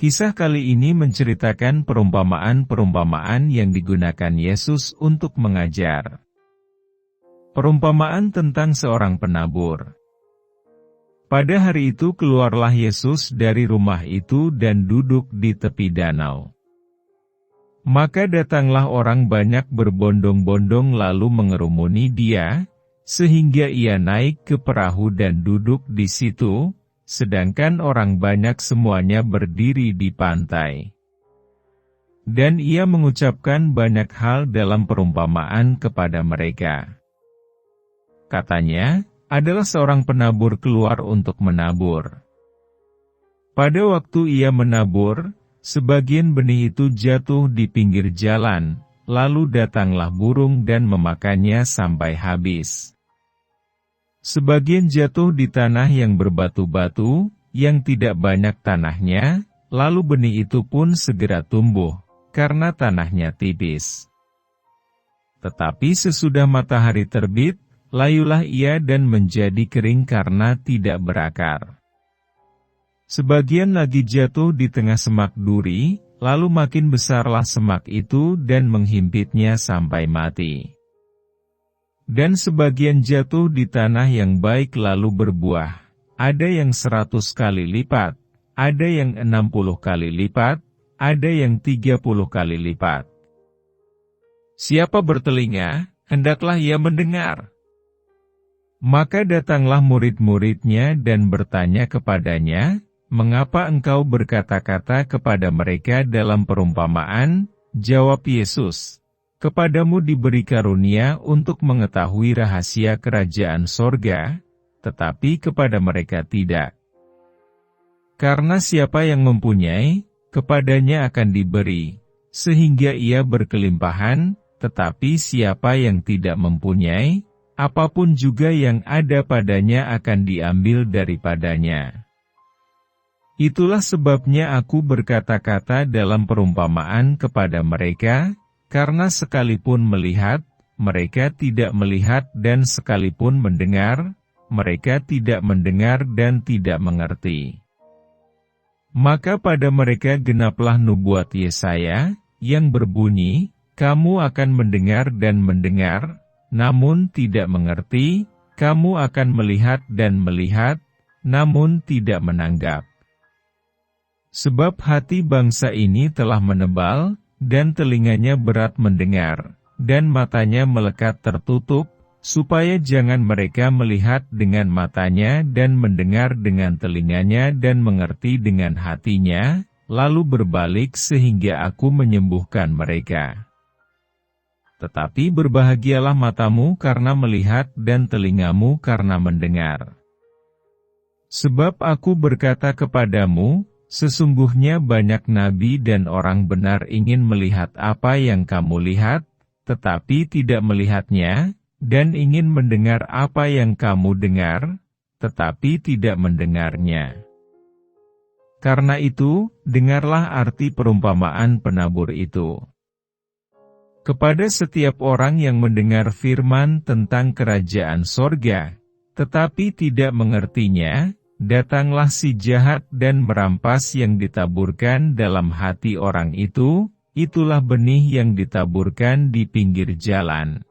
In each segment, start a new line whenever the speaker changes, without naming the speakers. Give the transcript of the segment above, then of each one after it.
Kisah kali ini menceritakan perumpamaan-perumpamaan yang digunakan Yesus untuk mengajar. Perumpamaan tentang seorang penabur. Pada hari itu keluarlah Yesus dari rumah itu dan duduk di tepi danau. Maka datanglah orang banyak berbondong-bondong lalu mengerumuni dia, sehingga ia naik ke perahu dan duduk di situ, sedangkan orang banyak semuanya berdiri di pantai. Dan ia mengucapkan banyak hal dalam perumpamaan kepada mereka. Katanya, adalah seorang penabur keluar untuk menabur. Pada waktu ia menabur, sebagian benih itu jatuh di pinggir jalan, lalu datanglah burung dan memakannya sampai habis. Sebagian jatuh di tanah yang berbatu-batu, yang tidak banyak tanahnya, lalu benih itu pun segera tumbuh, karena tanahnya tipis. Tetapi sesudah matahari terbit, layulah ia dan menjadi kering karena tidak berakar. Sebagian lagi jatuh di tengah semak duri, lalu makin besarlah semak itu dan menghimpitnya sampai mati. Dan sebagian jatuh di tanah yang baik lalu berbuah, ada yang 100 kali lipat, ada yang 60 kali lipat, ada yang 30 kali lipat. Siapa bertelinga, hendaklah ia mendengar. Maka datanglah murid-muridnya dan bertanya kepadanya, "Mengapa engkau berkata-kata kepada mereka dalam perumpamaan?" Jawab Yesus, "Kepadamu diberi karunia untuk mengetahui rahasia kerajaan sorga, tetapi kepada mereka tidak. Karena siapa yang mempunyai, kepadanya akan diberi, sehingga ia berkelimpahan, tetapi siapa yang tidak mempunyai, apapun juga yang ada padanya akan diambil daripadanya. Itulah sebabnya aku berkata-kata dalam perumpamaan kepada mereka, karena sekalipun melihat, mereka tidak melihat dan sekalipun mendengar, mereka tidak mendengar dan tidak mengerti. Maka pada mereka genaplah nubuat Yesaya, yang berbunyi, kamu akan mendengar dan mendengar, namun tidak mengerti, kamu akan melihat dan melihat, namun tidak menanggap. Sebab hati bangsa ini telah menebal, dan telinganya berat mendengar, dan matanya melekat tertutup, supaya jangan mereka melihat dengan matanya dan mendengar dengan telinganya dan mengerti dengan hatinya, lalu berbalik sehingga aku menyembuhkan mereka. Tetapi berbahagialah matamu karena melihat dan telingamu karena mendengar. Sebab aku berkata kepadamu, sesungguhnya banyak nabi dan orang benar ingin melihat apa yang kamu lihat, tetapi tidak melihatnya, dan ingin mendengar apa yang kamu dengar, tetapi tidak mendengarnya. Karena itu, dengarlah arti perumpamaan penabur itu. Kepada setiap orang yang mendengar firman tentang kerajaan sorga, tetapi tidak mengertinya, datanglah si jahat dan merampas yang ditaburkan dalam hati orang itu, itulah benih yang ditaburkan di pinggir jalan.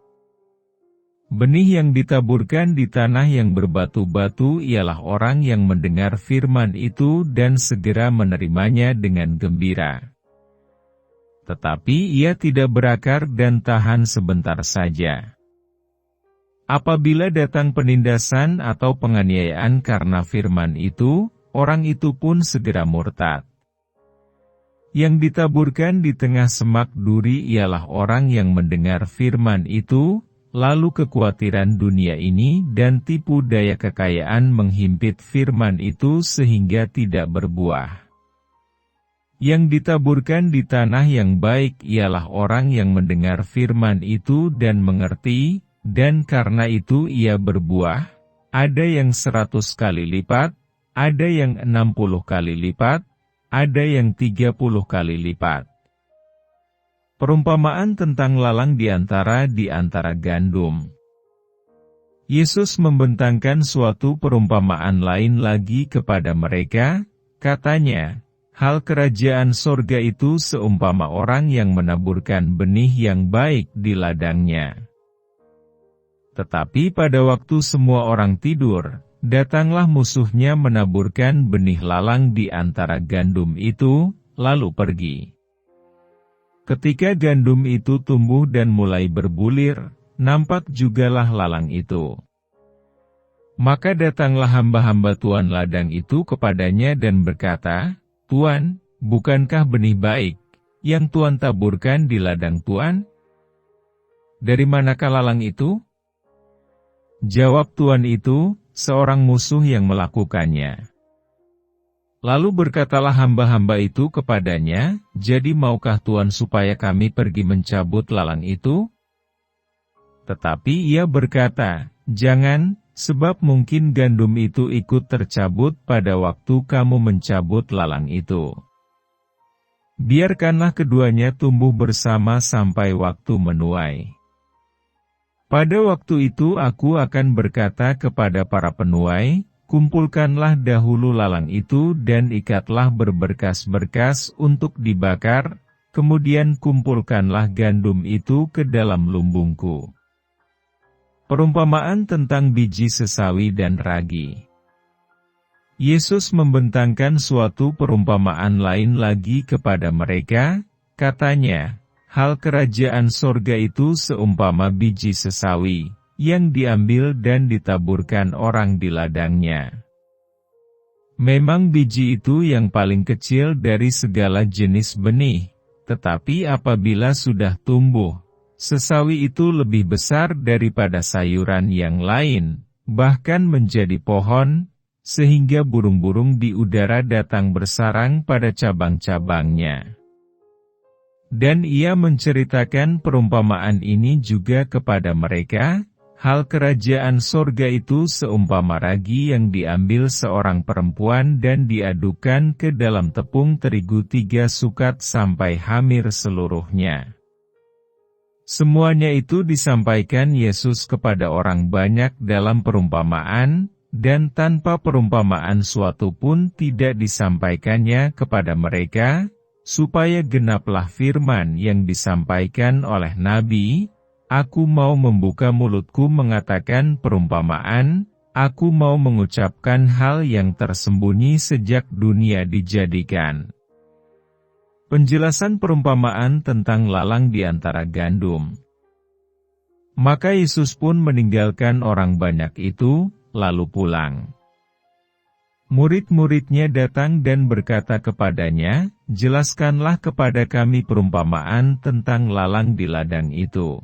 Benih yang ditaburkan di tanah yang berbatu-batu ialah orang yang mendengar firman itu dan segera menerimanya dengan gembira. Tetapi ia tidak berakar dan tahan sebentar saja. Apabila datang penindasan atau penganiayaan karena firman itu, orang itu pun segera murtad. Yang ditaburkan di tengah semak duri ialah orang yang mendengar firman itu, lalu kekhawatiran dunia ini dan tipu daya kekayaan menghimpit firman itu sehingga tidak berbuah. Yang ditaburkan di tanah yang baik ialah orang yang mendengar firman itu dan mengerti, dan karena itu ia berbuah, ada yang 100 kali lipat, ada yang 60 kali lipat, ada yang 30 kali lipat. Perumpamaan tentang lalang di antara gandum. Yesus membentangkan suatu perumpamaan lain lagi kepada mereka, katanya, hal kerajaan sorga itu seumpama orang yang menaburkan benih yang baik di ladangnya. Tetapi pada waktu semua orang tidur, datanglah musuhnya menaburkan benih lalang di antara gandum itu, lalu pergi. Ketika gandum itu tumbuh dan mulai berbulir, nampak jugalah lalang itu. Maka datanglah hamba-hamba tuan ladang itu kepadanya dan berkata, "Tuan, bukankah benih baik yang Tuan taburkan di ladang Tuan? Dari manakah lalang itu?" Jawab tuan itu, "Seorang musuh yang melakukannya." Lalu berkatalah hamba-hamba itu kepadanya, "Jadi maukah Tuan supaya kami pergi mencabut lalang itu?" Tetapi ia berkata, "Jangan, sebab mungkin gandum itu ikut tercabut pada waktu kamu mencabut lalang itu. Biarkanlah keduanya tumbuh bersama sampai waktu menuai. Pada waktu itu aku akan berkata kepada para penuai, kumpulkanlah dahulu lalang itu dan ikatlah berberkas-berkas untuk dibakar, kemudian kumpulkanlah gandum itu ke dalam lumbungku." Perumpamaan tentang biji sesawi dan ragi. Yesus membentangkan suatu perumpamaan lain lagi kepada mereka, katanya, "Hal kerajaan sorga itu seumpama biji sesawi, yang diambil dan ditaburkan orang di ladangnya. Memang biji itu yang paling kecil dari segala jenis benih, tetapi apabila sudah tumbuh, sesawi itu lebih besar daripada sayuran yang lain, bahkan menjadi pohon, sehingga burung-burung di udara datang bersarang pada cabang-cabangnya." Dan ia menceritakan perumpamaan ini juga kepada mereka, "Hal kerajaan sorga itu seumpama ragi yang diambil seorang perempuan dan diadukkan ke dalam tepung terigu 3 sukat sampai hamir seluruhnya." Semuanya itu disampaikan Yesus kepada orang banyak dalam perumpamaan, dan tanpa perumpamaan suatu pun tidak disampaikannya kepada mereka, supaya genaplah firman yang disampaikan oleh Nabi, "Aku mau membuka mulutku mengatakan perumpamaan, aku mau mengucapkan hal yang tersembunyi sejak dunia dijadikan." Penjelasan perumpamaan tentang lalang di antara gandum. Maka Yesus pun meninggalkan orang banyak itu, lalu pulang. Murid-muridnya datang dan berkata kepadanya, "Jelaskanlah kepada kami perumpamaan tentang lalang di ladang itu."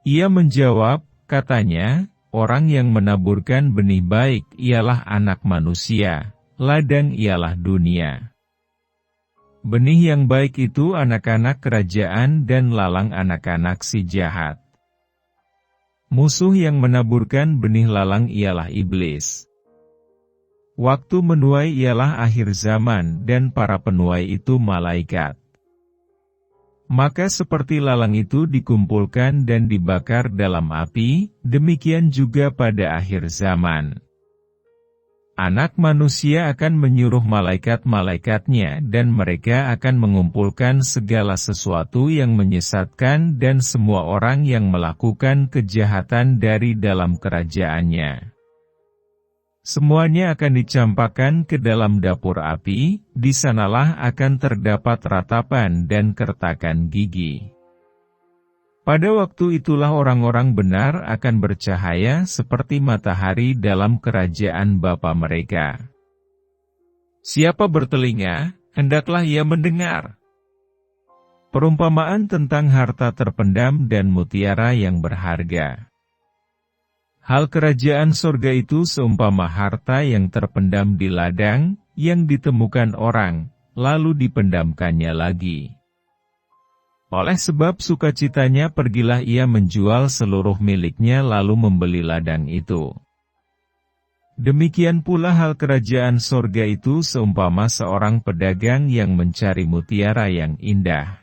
Ia menjawab, katanya, "Orang yang menaburkan benih baik ialah Anak Manusia, ladang ialah dunia. Benih yang baik itu anak-anak kerajaan dan lalang anak-anak si jahat. Musuh yang menaburkan benih lalang ialah iblis. Waktu menuai ialah akhir zaman dan para penuai itu malaikat. Maka seperti lalang itu dikumpulkan dan dibakar dalam api, demikian juga pada akhir zaman. Anak Manusia akan menyuruh malaikat-malaikatnya dan mereka akan mengumpulkan segala sesuatu yang menyesatkan dan semua orang yang melakukan kejahatan dari dalam kerajaannya. Semuanya akan dicampakkan ke dalam dapur api, di sanalah akan terdapat ratapan dan kertakan gigi. Pada waktu itulah orang-orang benar akan bercahaya seperti matahari dalam kerajaan Bapa mereka. Siapa bertelinga, hendaklah ia mendengar. Perumpamaan tentang harta terpendam dan mutiara yang berharga. Hal kerajaan sorga itu seumpama harta yang terpendam di ladang, yang ditemukan orang, lalu dipendamkannya lagi. Oleh sebab sukacitanya pergilah ia menjual seluruh miliknya lalu membeli ladang itu. Demikian pula hal kerajaan sorga itu seumpama seorang pedagang yang mencari mutiara yang indah.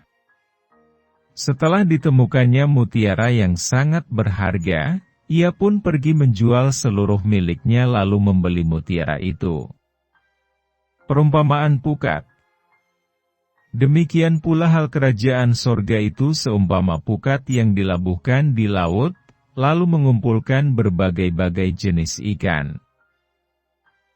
Setelah ditemukannya mutiara yang sangat berharga, ia pun pergi menjual seluruh miliknya lalu membeli mutiara itu. Perumpamaan pukat. Demikian pula hal kerajaan sorga itu seumpama pukat yang dilabuhkan di laut, lalu mengumpulkan berbagai-bagai jenis ikan.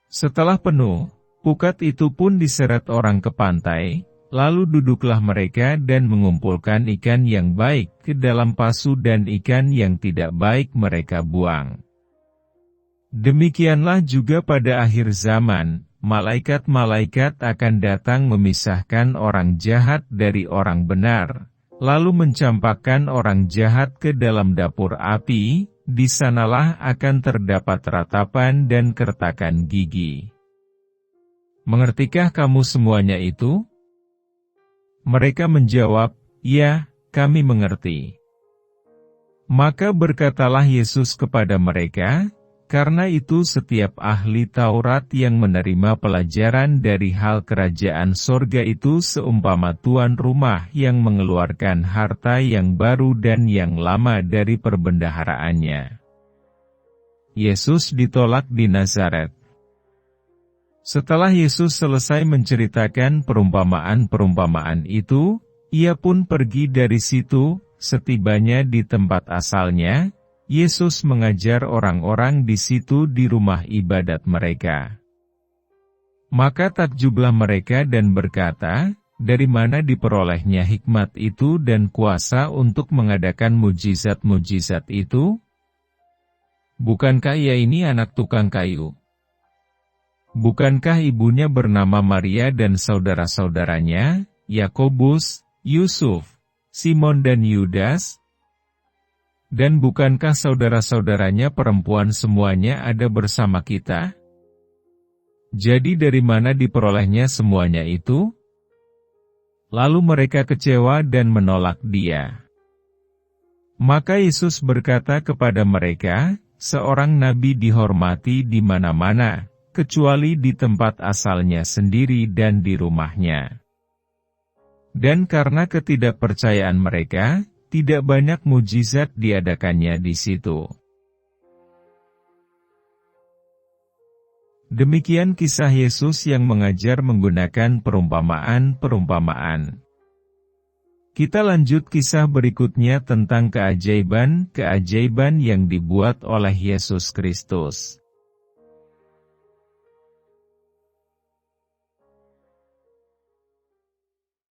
Setelah penuh, pukat itu pun diseret orang ke pantai, lalu duduklah mereka dan mengumpulkan ikan yang baik ke dalam pasu dan ikan yang tidak baik mereka buang. Demikianlah juga pada akhir zaman, malaikat-malaikat akan datang memisahkan orang jahat dari orang benar, lalu mencampakkan orang jahat ke dalam dapur api, di sanalah akan terdapat ratapan dan kertakan gigi. Mengertikah kamu semuanya itu? Mereka menjawab, "Ya, kami mengerti." Maka berkatalah Yesus kepada mereka, "Karena itu setiap ahli Taurat yang menerima pelajaran dari hal kerajaan sorga itu seumpama tuan rumah yang mengeluarkan harta yang baru dan yang lama dari perbendaharaannya." Yesus ditolak di Nazaret. Setelah Yesus selesai menceritakan perumpamaan-perumpamaan itu, ia pun pergi dari situ. Setibanya di tempat asalnya, Yesus mengajar orang-orang di situ di rumah ibadat mereka. Maka takjublah mereka dan berkata, "Dari mana diperolehnya hikmat itu dan kuasa untuk mengadakan mujizat-mujizat itu? Bukankah ia ini anak tukang kayu? Bukankah ibunya bernama Maria dan saudara-saudaranya, Yakobus, Yusuf, Simon dan Yudas? Dan bukankah saudara-saudaranya perempuan semuanya ada bersama kita? Jadi dari mana diperolehnya semuanya itu?" Lalu mereka kecewa dan menolak dia. Maka Yesus berkata kepada mereka, "Seorang nabi dihormati di mana-mana, kecuali di tempat asalnya sendiri dan di rumahnya." Dan karena ketidakpercayaan mereka, tidak banyak mujizat diadakannya di situ. Demikian kisah Yesus yang mengajar menggunakan perumpamaan-perumpamaan. Kita lanjut kisah berikutnya tentang keajaiban-keajaiban yang dibuat oleh Yesus Kristus.